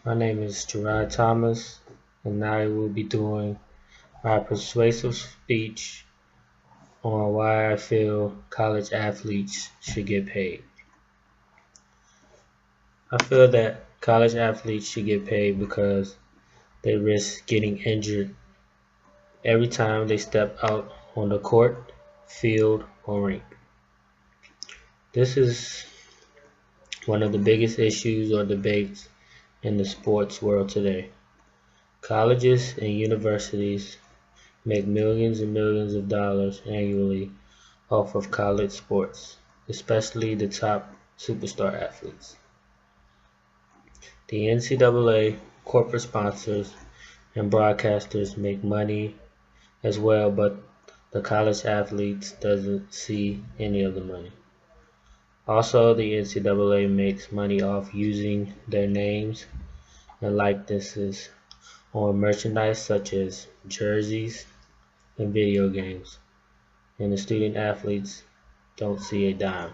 My name is Gerard Thomas, and I will be doing my persuasive speech on why I feel college athletes should get paid. I feel that college athletes should get paid because they risk getting injured every time they step out on the court, field, or rink. This is one of the biggest issues or debates in the sports world today. Colleges and universities make millions and millions of dollars annually off of college sports, especially the top superstar athletes. The NCAA, corporate sponsors, and broadcasters make money as well, but the college athletes doesn't see any of the money. Also, the NCAA makes money off using their names and likenesses on merchandise such as jerseys and video games, and the student athletes don't see a dime.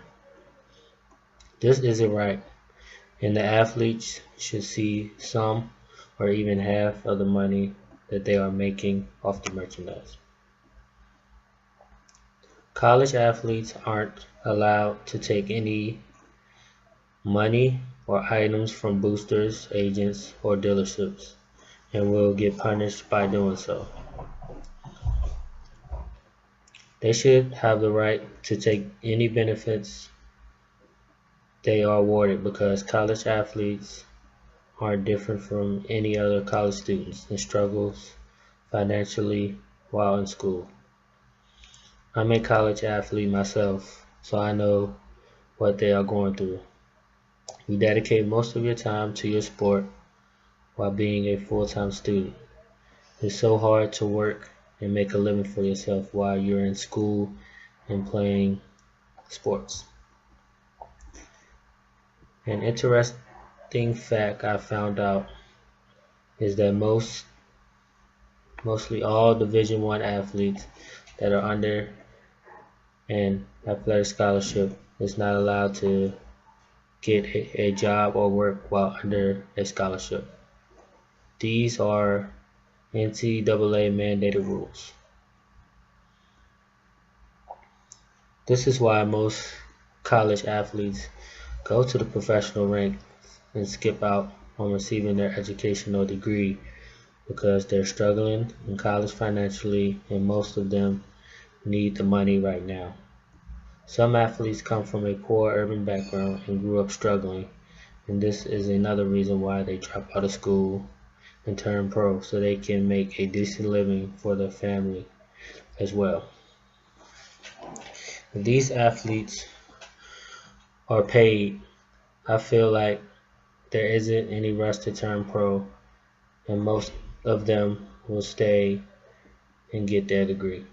This isn't right, and the athletes should see some or even half of the money that they are making off the merchandise. College athletes aren't allowed to take any money or items from boosters, agents, or dealerships, and will get punished by doing so. They should have the right to take any benefits they are awarded because college athletes are different from any other college students and struggles financially while in school. I'm a college athlete myself, so I know what they are going through. You dedicate most of your time to your sport while being a full-time student. It's so hard to work and make a living for yourself while you're in school and playing sports. An interesting fact I found out is that mostly all Division I athletes that are under an athletic scholarship is not allowed to get a job or work while under a scholarship. These are NCAA mandated rules. This is why most college athletes go to the professional rank and skip out on receiving their educational degree because they're struggling in college financially and most of them need the money right now. Some athletes come from a poor urban background and grew up struggling, and this is another reason why they drop out of school and turn pro so they can make a decent living for their family as well. If these athletes are paid, I feel like there isn't any rush to turn pro, and most of them will stay and get their degree.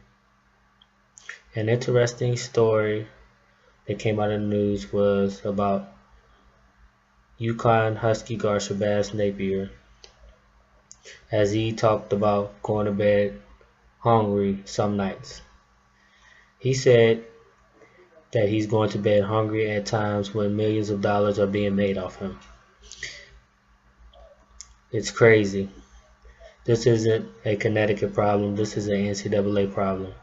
An interesting story that came out of the news was about UConn Husky guard Shabazz Napier, as he talked about going to bed hungry some nights. He said that he's going to bed hungry at times when millions of dollars are being made off him. It's crazy. This isn't a Connecticut problem, this is an NCAA problem.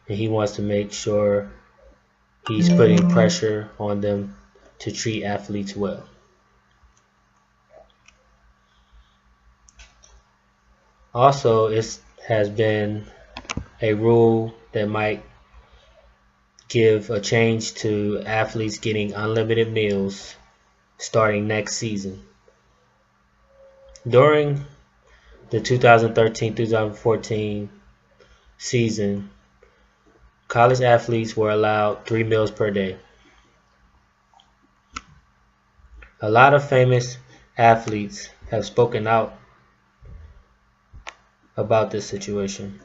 And he wants to make sure he's putting pressure on them to treat athletes well. Also, it has been a rule that might give a change to athletes getting unlimited meals starting next season. During the 2013-2014 season, college athletes were allowed 3 meals per day. A lot of famous athletes have spoken out about this situation,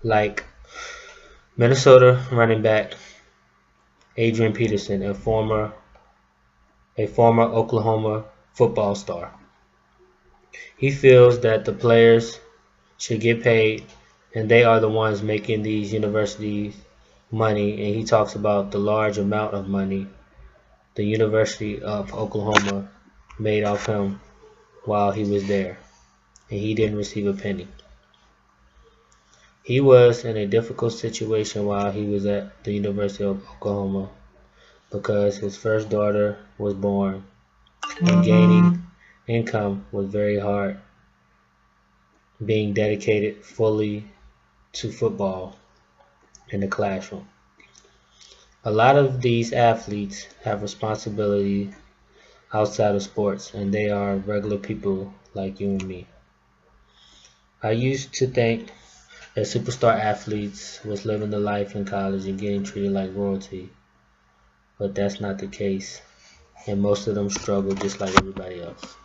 like Minnesota running back Adrian Peterson, a former Oklahoma football star. He feels that the players should get paid, and they are the ones making these universities money, and he talks about the large amount of money the University of Oklahoma made off him while he was there, and he didn't receive a penny. He was in a difficult situation while he was at the University of Oklahoma because his first daughter was born, and gaining income was very hard, being dedicated fully to football in the classroom. A lot of these athletes have responsibility outside of sports, and they are regular people like you and me. I used to think that superstar athletes was living the life in college and getting treated like royalty, but that's not the case, and most of them struggle just like everybody else.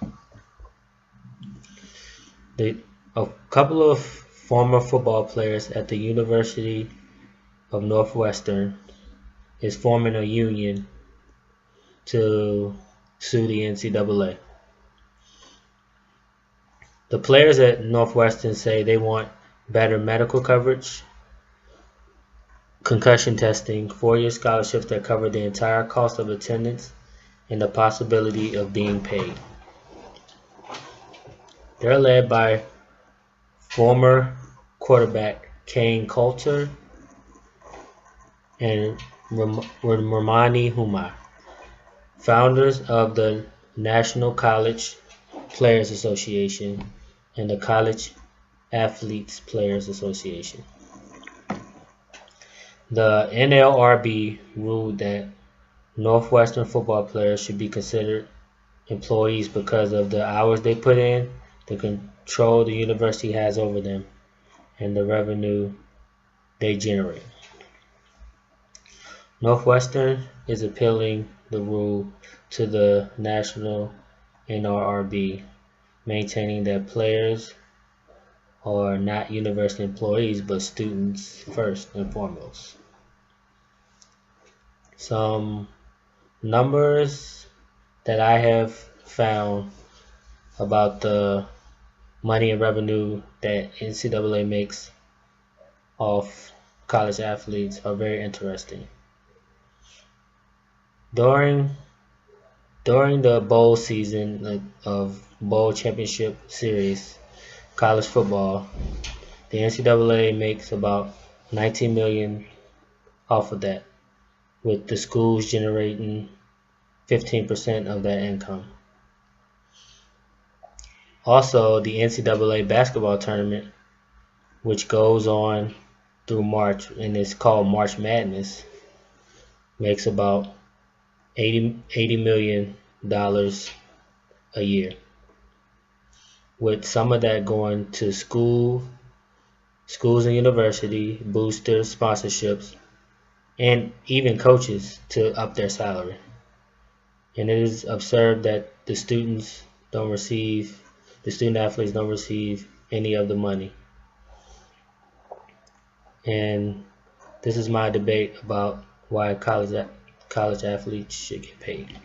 A couple of former football players at the University of Northwestern is forming a union to sue the NCAA. The players at Northwestern say they want better medical coverage, concussion testing, 4-year scholarships that cover the entire cost of attendance, and the possibility of being paid. They're led by former quarterback Kane Coulter and Ramani Humar, founders of the National College Players Association and the College Athletes Players Association. The NLRB ruled that Northwestern football players should be considered employees because of the hours they put in, the control the university has over them, and the revenue they generate. Northwestern is appealing the rule to the National NRRB, maintaining that players are not university employees but students first and foremost. Some numbers that I have found about the money and revenue that NCAA makes off college athletes are very interesting. During the bowl season of bowl championship series, college football, the NCAA makes about $19 million off of that, with the schools generating 15% of that income. Also, the NCAA basketball tournament, which goes on through March and is called March Madness, makes about $80 million a year, with some of that going to schools and university, boosters, sponsorships, and even coaches to up their salary. And it is observed that the student athletes don't receive any of the money. And this is my debate about why college athletes should get paid.